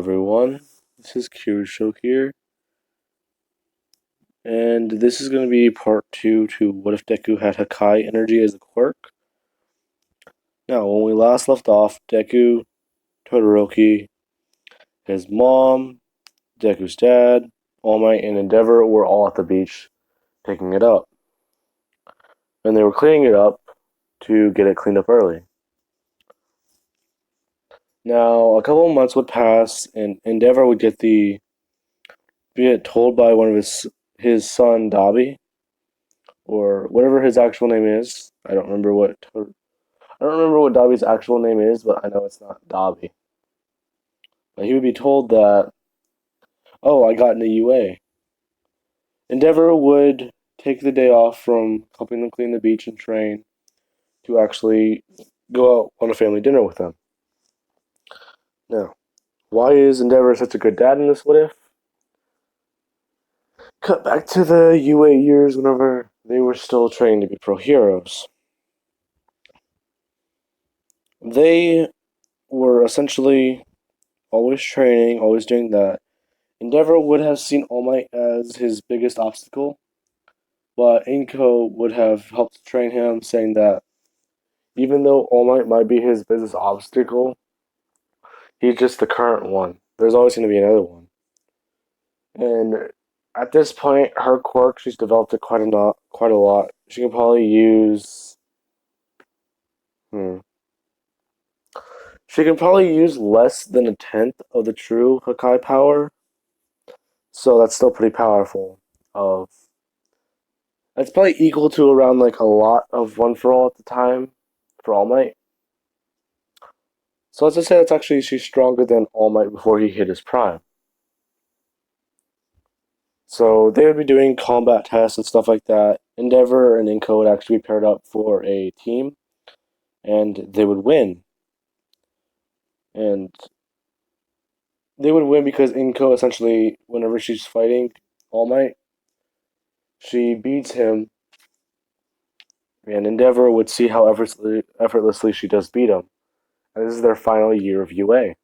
everyone, this is Kirisho here, and this is going to be part 2 to what if Deku had Hakai energy as a quirk. Now, when we last left off, Deku, Todoroki, his mom, Deku's dad, All Might, and Endeavor were all at the beach picking it up. And they were cleaning it up to get it cleaned up early. Now, a couple of months would pass, and Endeavor would get told by one of his son, Dabi, or whatever his actual name is. I don't remember what Dobby's actual name is, but I know it's not Dobby. But he would be told that, oh, I got into UA. Endeavor would take the day off from helping them clean the beach and train to actually go out on a family dinner with them. Now, why is Endeavor such a good dad in this what if? Cut back to the UA years whenever they were still training to be pro heroes. They were essentially always training, always doing that. Endeavor would have seen All Might as his biggest obstacle, but Inko would have helped train him, saying that even though All might be his biggest obstacle, he's just the current one. There's always going to be another one. And at this point, her quirk, she's developed it quite a lot. She can probably use. She can probably use less than a tenth of the true Hakai power, so that's still pretty powerful. Of That's probably equal to around like a lot of One for All at the time for All Might. So let's just say that's actually she's stronger than All Might before he hit his prime. So they would be doing combat tests and stuff like that. Endeavor and Inko would actually be paired up for a team, and they would win. And they would win because Inko essentially, whenever she's fighting All Might, she beats him, and Endeavor would see how effortlessly she does beat him. And this is their final year of UA.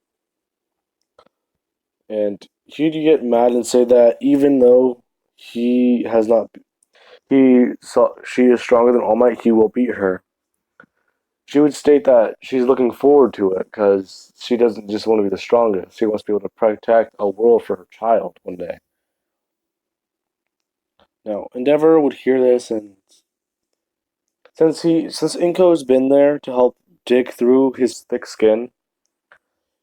And he'd get mad and say that even though he has not, she is stronger than All Might, he will beat her. She would state that she's looking forward to it because she doesn't just want to be the strongest. She wants to be able to protect a world for her child one day. Now, Endeavor would hear this, and since Inko's been there to help dig through his thick skin,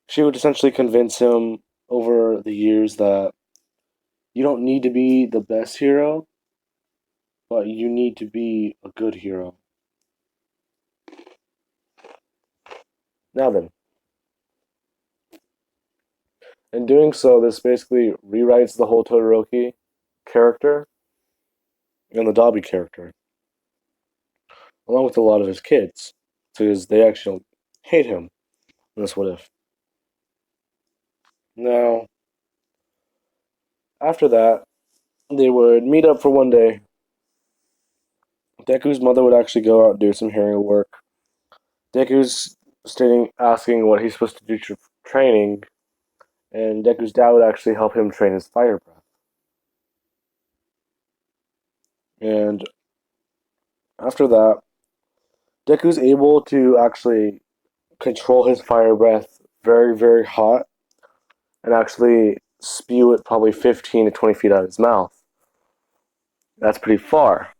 she would essentially convince him over the years that you don't need to be the best hero, but you need to be a good hero. Now then, in doing so, this basically rewrites the whole Todoroki character and the Dobby character, along with a lot of his kids, because they actually hate him in this what if. Now, after that, they would meet up for one day. Deku's mother would actually go out and do some hearing work. Deku's asking what he's supposed to do for training, and Deku's dad would actually help him train his fire breath. And after that, Deku's able to actually control his fire breath very, very hot and actually spew it probably 15 to 20 feet out of his mouth. That's pretty far.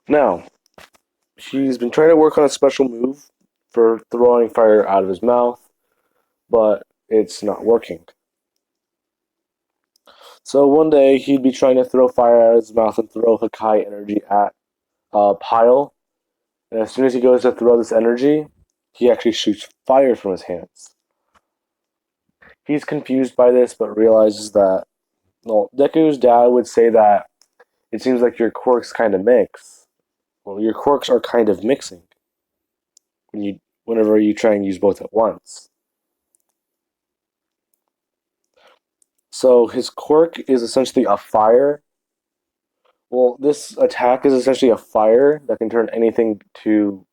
Now, he's been trying to work on a special move for throwing fire out of his mouth, but it's not working. So one day he'd be trying to throw fire out of his mouth and throw Hakai energy at a pile. And as soon as he goes to throw this energy, he actually shoots fire from his hands. He's confused by this, but realizes that, well, Deku's dad would say that it seems like your quirks kind of mix. Well, your quirks are kind of mixing whenever you try and use both at once. So his quirk is essentially a fire. Well, this attack is essentially a fire that can turn anything to,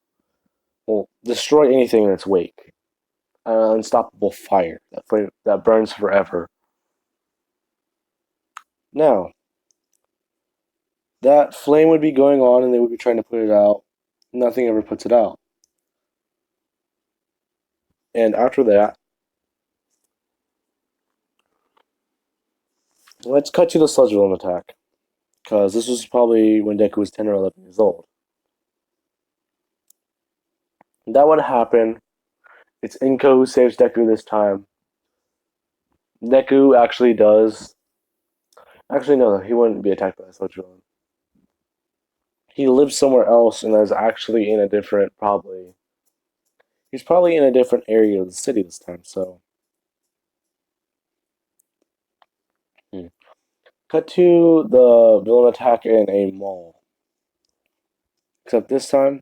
well, destroy anything in its wake. an unstoppable fire that burns forever. Now, that flame would be going on and they would be trying to put it out. Nothing ever puts it out. And after that, let's cut to the sludge villain attack. Because this was probably when Deku was 10 or 11 years old. That would happen. It's Inko who saves Deku this time. Deku actually does. Actually, no, he wouldn't be attacked by the sludge villain. He lives somewhere else and is actually in a different, probably. He's probably in a different area of the city this time, so. Hmm. Cut to the villain attack in a mall. Except this time,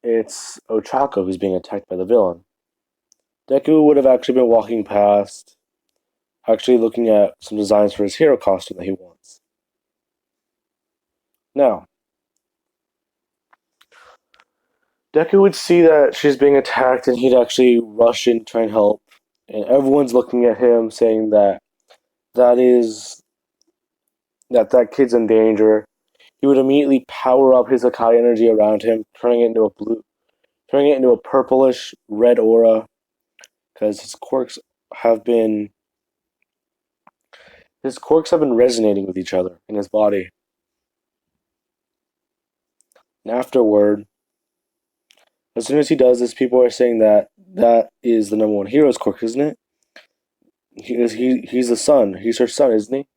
it's Ochako who's being attacked by the villain. Deku would have actually been walking past, actually looking at some designs for his hero costume that he wants. Now, Deku would see that she's being attacked and he'd actually rush in to try and help. And everyone's looking at him saying that that is that kid's in danger. He would immediately power up his hakai energy around him, turning it into a purplish red aura because his quirks have been resonating with each other in his body. And afterward, as soon as he does this, people are saying that that is the number one hero's quirk, isn't it? He's the son. He's her son, isn't he?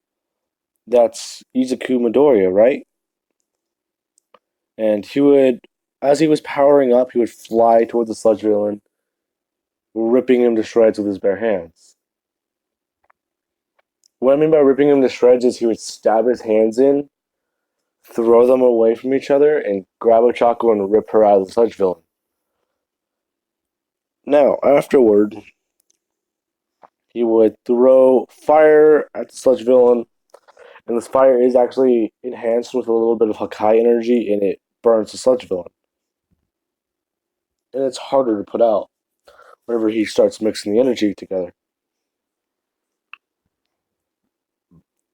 That's Izuku Midoriya, right? And as he was powering up, he would fly towards the sludge villain, ripping him to shreds with his bare hands. What I mean by ripping him to shreds is he would stab his hands in, throw them away from each other, and grab Ochako and rip her out of the sludge villain. Now, afterward, he would throw fire at the sludge villain, and this fire is actually enhanced with a little bit of hakai energy, and it burns the sludge villain. And it's harder to put out whenever he starts mixing the energy together.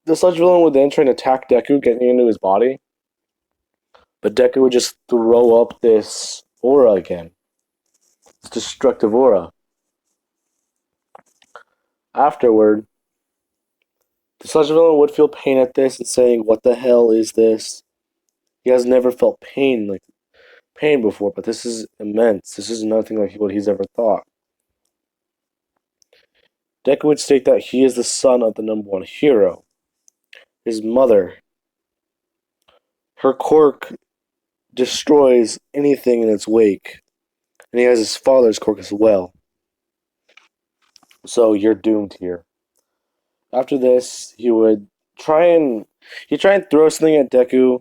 The sludge villain would then try to attack Deku, getting into his body, but Deku would just throw up this aura again. This destructive aura. Afterward, the sludge villain would feel pain at this and saying, "What the hell is this?" He has never felt pain before, but this is immense. This is nothing like what he's ever thought. Deku would state that he is the son of the number one hero. His mother. Her quirk destroys anything in its wake. And he has his father's quirk as well. So you're doomed here. After this, he'd try and throw something at Deku.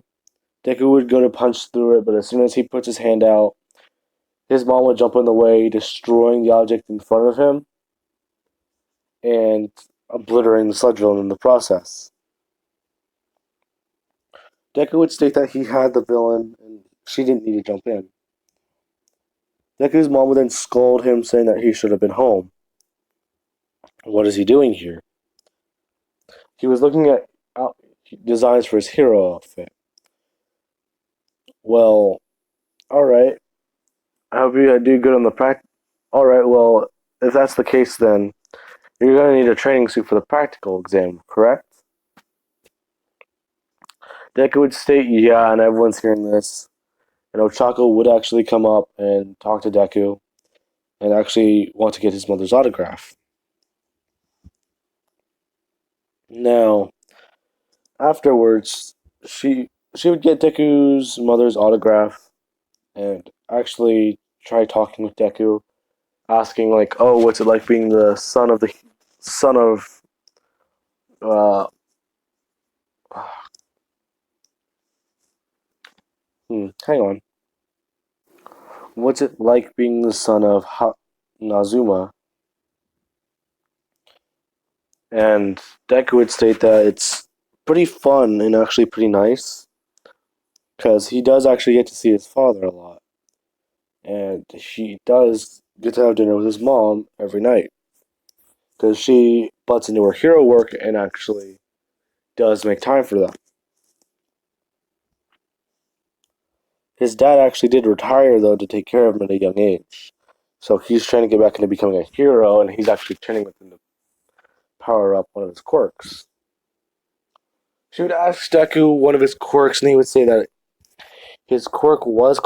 Deku would go to punch through it, but as soon as he puts his hand out, his mom would jump in the way, destroying the object in front of him and obliterating the sludge villain in the process. Deku would state that he had the villain and she didn't need to jump in. Deku's mom would then scold him, saying that he should have been home. What is he doing here? He was looking at designs for his hero outfit. Well, alright. I hope you do good on the practice. Alright, well, if that's the case, then you're going to need a training suit for the practical exam, correct? Deku would state, yeah, and everyone's hearing this. And Ochako would actually come up and talk to Deku and actually want to get his mother's autograph. Now, afterwards, she would get Deku's mother's autograph and actually try talking with Deku, asking like, "Oh, what's it like being the son of uh hang on. What's it like being the son of Nazuma?" And Deku would state that it's pretty fun and actually pretty nice because he does actually get to see his father a lot. and he does get to have dinner with his mom every night because she butts into her hero work and actually does make time for them. His dad actually did retire though to take care of him at a young age, so he's trying to get back into becoming a hero, and he's actually turning with him to power up one of his quirks. She would ask Deku one of his quirks, and he would say that his quirk was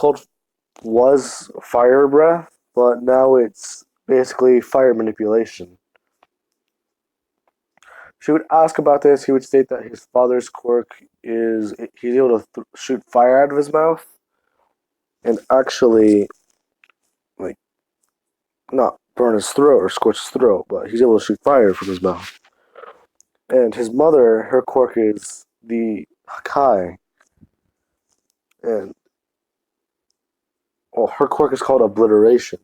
fire breath, but now it's basically fire manipulation. She would ask about this. He would state that his father's quirk is he's able to shoot fire out of his mouth, and actually, like, not burn his throat or scorch his throat, but he's able to shoot fire from his mouth. And his mother, her quirk is the hakai, and well, her quirk is called obliteration.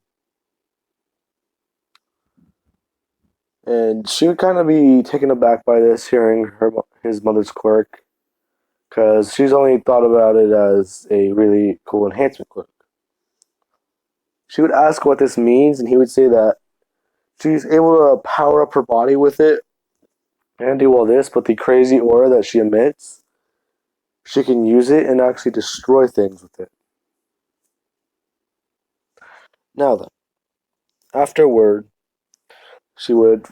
And she would kind of be taken aback by this, hearing his mother's quirk, because she's only thought about it as a really cool enhancement quirk. She would ask what this means, and he would say that she's able to power up her body with it and do all this, but the crazy aura that she emits, she can use it and actually destroy things with it. Now then, afterward, she would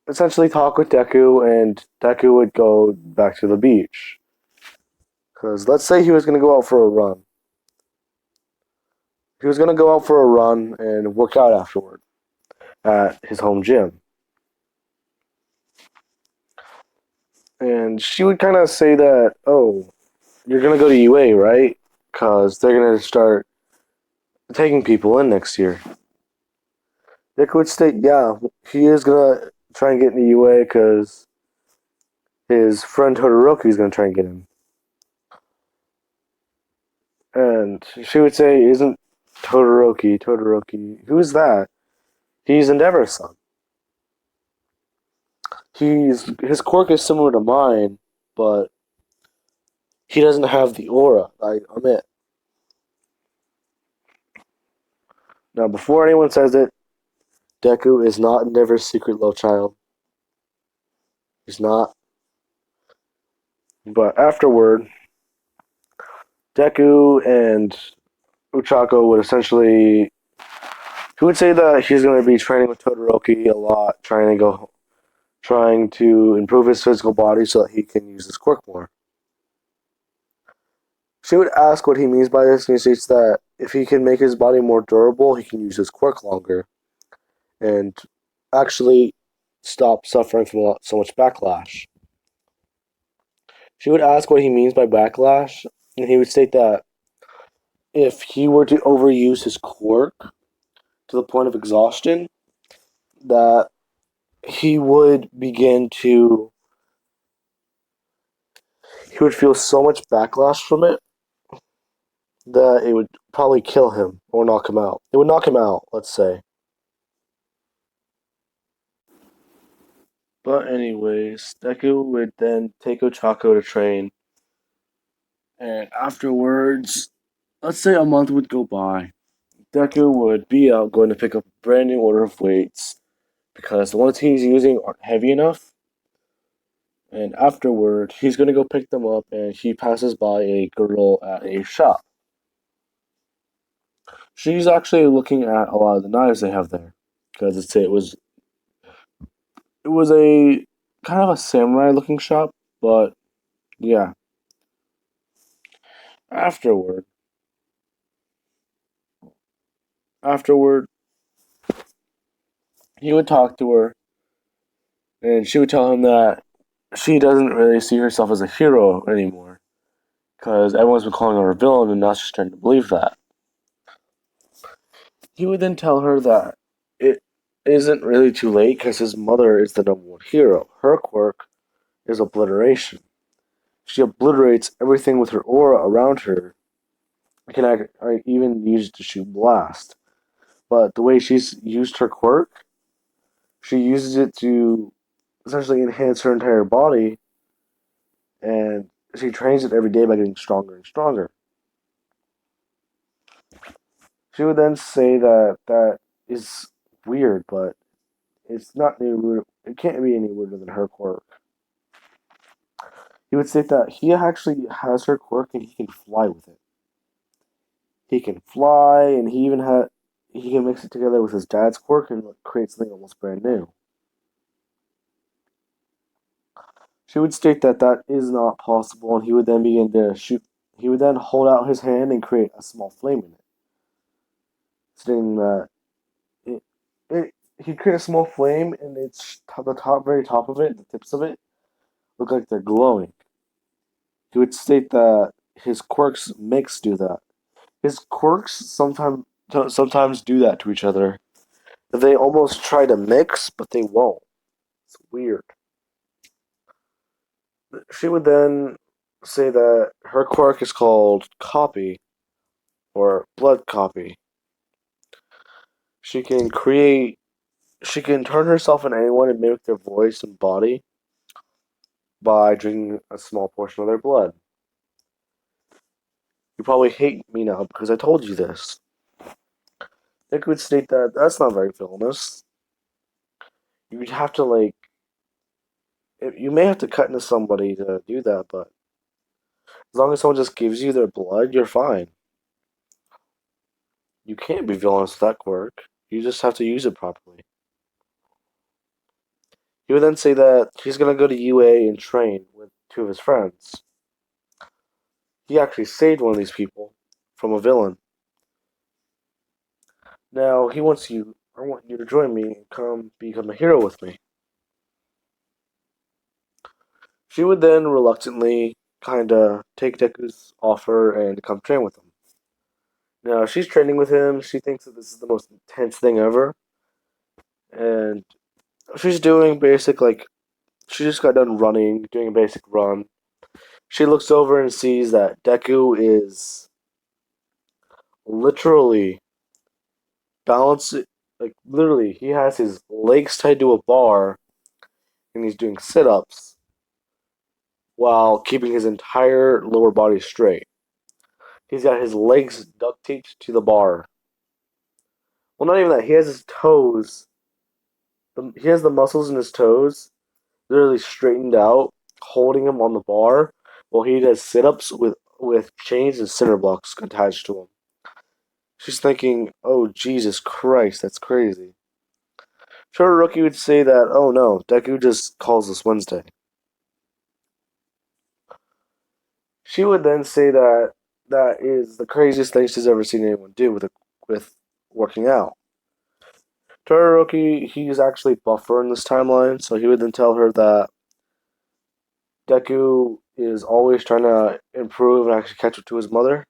essentially talk with Deku, and Deku would go back to the beach. Because let's say he was going to go out for a run. He was going to go out for a run and work out afterward at his home gym. And she would kind of say that, oh, you're going to go to UA, right? Because they're going to start taking people in next year. Nick would state, yeah, he is going to try and get into UA because his friend Todoroki is going to try and get him. And she would say, isn't Todoroki, who's that? He's Endeavor's son. His quirk is similar to mine, but he doesn't have the aura I emit. Now, before anyone says it, Deku is not Endeavor's secret love child. He's not. But afterward, Deku and Uchako would essentially. He would say that he's going to be training with Todoroki a lot, trying to improve his physical body so that he can use his quirk more. She would ask what he means by this, and he states that if he can make his body more durable, he can use his quirk longer and actually stop suffering from so much backlash. She would ask what he means by backlash, and he would state that if he were to overuse his quirk to the point of exhaustion, that he would begin to he would feel so much backlash from it that it would probably kill him or knock him out. It would knock him out, let's say. But anyways, Deku would then take Ochako to train, and afterwards, let's say a month would go by. Deku would be out going to pick up a brand new order of weights because the ones he's using aren't heavy enough. And afterward, he's going to go pick them up, and he passes by a girl at a shop. She's actually looking at a lot of the knives they have there because it was a kind of a samurai looking shop, but yeah. Afterward, afterward, he would talk to her, and she would tell him that she doesn't really see herself as a hero anymore because everyone's been calling her a villain, and now she's starting to believe that. He would then tell her that it isn't really too late because his mother is the number one hero. Her quirk is obliteration. She obliterates everything with her aura around her. I even use it to shoot blast. But the way she's used her quirk, she uses it to essentially enhance her entire body, and she trains it every day by getting stronger and stronger. She would then say that that is weird, but it's not any weird. It can't be any weirder than her quirk. He would state that he actually has her quirk and he can fly with it. He can fly, and he can mix it together with his dad's quirk and create something almost brand new. She would state that that is not possible, and he would then begin to shoot. He would then hold out his hand and create a small flame in it, stating that it, it he'd create a small flame, and the top, very top of it, the tips of it, look like they're glowing. He would state that his quirks mix do that. His quirks sometimes do that to each other. They almost try to mix, but they won't. It's weird. She would then say that her quirk is called copy or blood copy. She can create she can turn herself into anyone and mimic their voice and body by drinking a small portion of their blood. You probably hate me now because I told you this. Nick would state that that's not very villainous. You'd have to you may have to cut into somebody to do that, but as long as someone just gives you their blood, you're fine. You can't be villainous with that quirk. You just have to use it properly. He would then say that he's gonna go to UA and train with two of his friends. He actually saved one of these people from a villain. Now I want you to join me and come become a hero with me. She would then reluctantly kinda take Deku's offer and come train with him. Now she's training with him, she thinks that this is the most intense thing ever, and she's doing basic she just got done running, doing a basic run. She looks over and sees that Deku is literally balancing, literally, he has his legs tied to a bar and he's doing sit ups while keeping his entire lower body straight. He's got his legs duct taped to the bar. Well, not even that, he has his toes, he has the muscles in his toes literally straightened out, holding him on the bar while he does sit ups with chains and cinder blocks attached to him. She's thinking, oh, Jesus Christ, that's crazy. Todoroki would say that, oh no, Deku just calls this Wednesday. She would then say that that is the craziest thing she's ever seen anyone do with working out. Todoroki, he's actually buffer in this timeline, so he would then tell her that Deku is always trying to improve and actually catch up to his mother,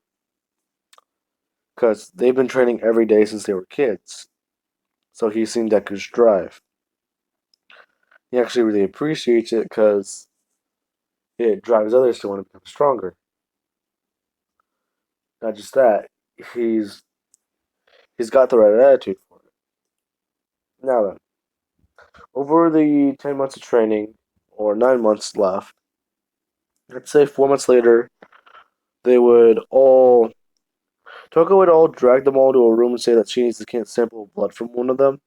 because they've been training every day since they were kids. So he's seen Deku's drive. He actually really appreciates it because it drives others to want to become stronger. Not just that, he's he's got the right attitude for it. Now then, over the 10 months of training, or 9 months left, let's say 4 months later, they would all Toko would all drag them all to a room and say that she needs to get sample blood from one of them,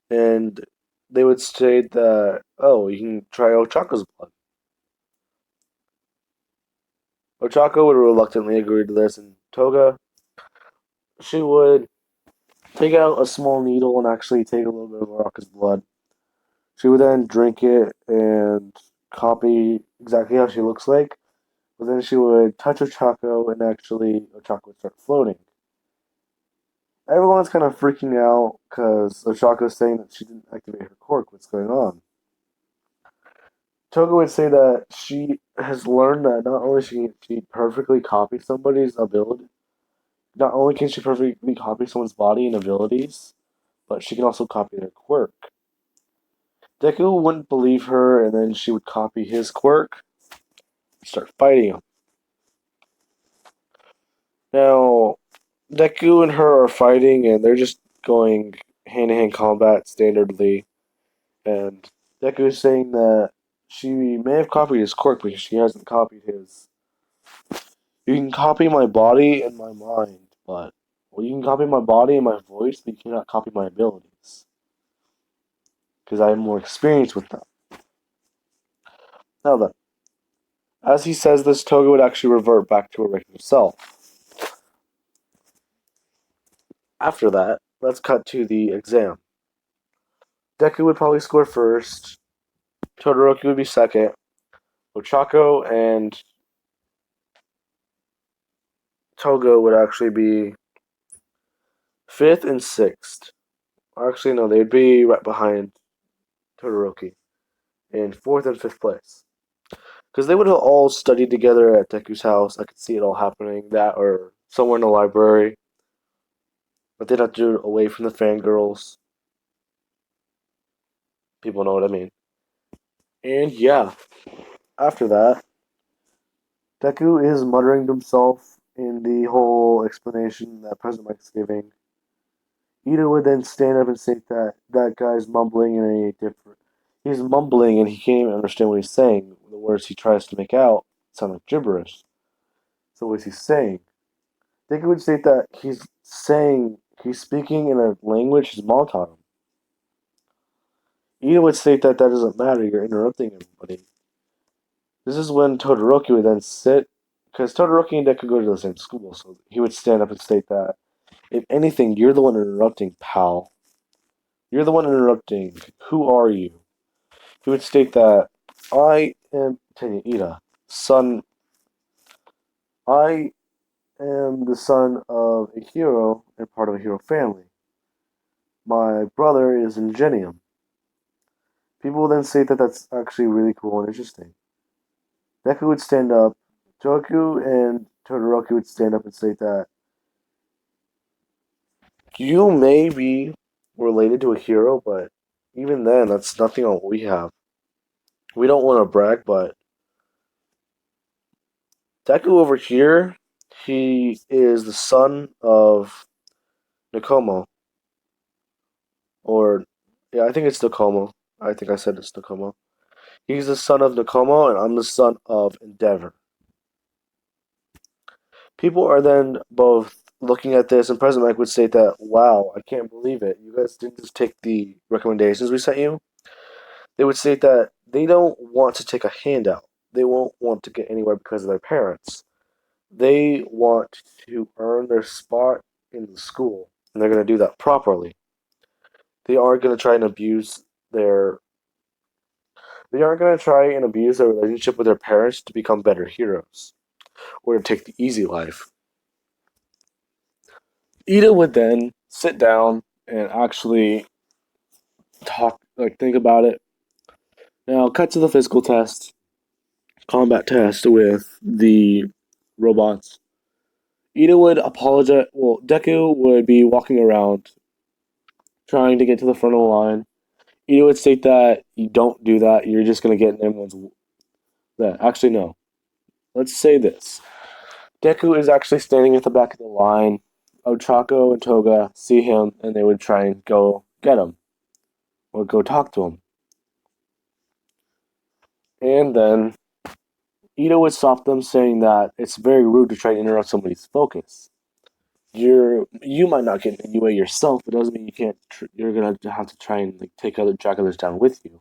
and they would state that, oh, you can try Ochaka's blood. Ochako would reluctantly agree to this, and Toga, she would take out a small needle and actually take a little bit of Araka's blood. She would then drink it and copy exactly how she looks like, but then she would touch Ochako and actually Ochako would start floating. Everyone's kind of freaking out because Ochako's saying that she didn't activate her quirk. What's going on? Toga would say that she has learned that not only she perfectly copy somebody's ability, not only can she perfectly copy someone's body and abilities, but she can also copy their quirk. Deku wouldn't believe her, and then she would copy his quirk and start fighting him. Now, Deku and her are fighting, and they're just going hand to hand combat standardly. And Deku is saying that she may have copied his quirk because she hasn't copied his. You can copy my body and my mind, but Well, you can copy my body and my voice, but you cannot copy my abilities. Because I have more experience with them. Now then, as he says this, Toga would actually revert back to her regular self. After that, let's cut to the exam. Deku would probably score first, Todoroki would be second, Ochako and Toga would actually be fifth and sixth. Actually, no, they'd be right behind Todoroki in fourth and fifth place. Because they would have all studied together at Deku's house. I could see it all happening. That or somewhere in the library. But they'd have to do it away from the fangirls. People know what I mean. And yeah, after that, Deku is muttering to himself in the whole explanation that President Mike's giving. Ida would then stand up and say that that guy's mumbling in a different. He's mumbling and he can't even understand what he's saying. The words he tries to make out sound like gibberish. So what is he saying? Deku would state that he's speaking in a language his mom taught him. Ida would state that that doesn't matter. You're interrupting everybody. This is when Todoroki would then sit, because Todoroki and Deku go to the same school, so he would stand up and state that, if anything, you're the one interrupting, pal. You're the one interrupting. Who are you? He would state that, I am Tenya Ida, son. I am the son of a hero and part of a hero family. My brother is Ingenium. People will then say that that's actually really cool and interesting. Deku would stand up, Toku and Todoroki would stand up and state that you may be related to a hero, but even then, that's nothing on what we have. We don't want to brag, but Deku over here, he is the son of Nakomo. Or, yeah, I think it's Nakomo. I think I said it's Nakomo. He's the son of Nakomo, and I'm the son of Endeavor. People are then both looking at this, and President Mike would state that, wow, I can't believe it. You guys didn't just take the recommendations we sent you. They would state that they don't want to take a handout. They won't want to get anywhere because of their parents. They want to earn their spot in the school, and they're going to do that properly. They aren't going to try and abuse their they aren't going to try and abuse their relationship with their parents to become better heroes or to take the easy life. Ida would then sit down and actually think about it. Now, cut to the physical test, combat test with the robots. Ida would apologize. Well, Deku would be walking around trying to get to the front of the line. Ida would state that you don't do that. You're just going to get in everyone's. That actually, no. Let's say this. Deku is actually standing at the back of the line. Ochako and Toga see him, and they would try and go get him or go talk to him. And then Ito would stop them, saying that it's very rude to try to interrupt somebody's focus. You might not get in any way yourself, but it doesn't mean you can't. You're gonna have to try and drag others down with you.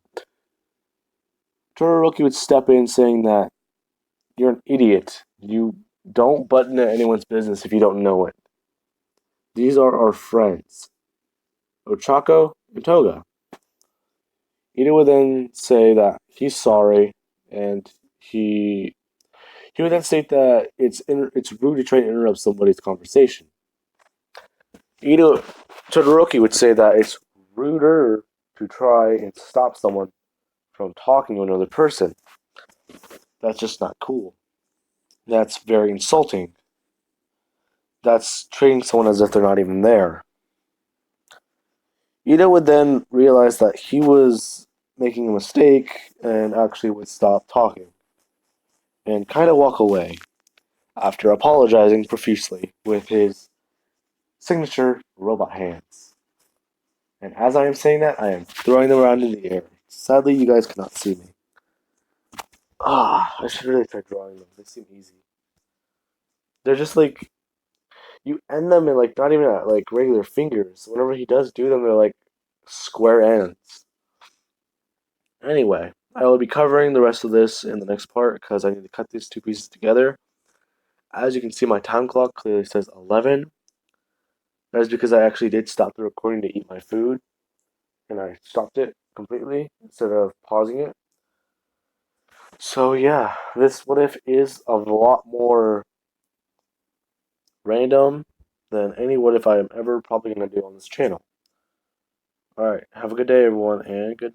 Todoroki would step in, saying that you're an idiot. You don't butt into anyone's business if you don't know it. These are our friends, Ochako and Toga. Ito would then say that he's sorry, and he would then state that it's rude to try to interrupt somebody's conversation. Ito Todoroki would say that it's ruder to try and stop someone from talking to another person. That's just not cool. That's very insulting. That's treating someone as if they're not even there. Ito would then realize that he was making a mistake and actually would stop talking and kind of walk away after apologizing profusely with his signature robot hands. And as I am saying that, I am throwing them around in the air. Sadly, you guys cannot see me. I should really try drawing them. They seem easy. They're just like you end them in like not even at like regular fingers. Whenever he does do them, they're like square ends. Anyway, I will be covering the rest of this in the next part because I need to cut these two pieces together. As you can see, my time clock clearly says 11. That is because I actually did stop the recording to eat my food, and I stopped it completely instead of pausing it. So yeah, this what if is a lot more random than any what if I am ever probably gonna do on this channel. Alright, have a good day everyone and good night.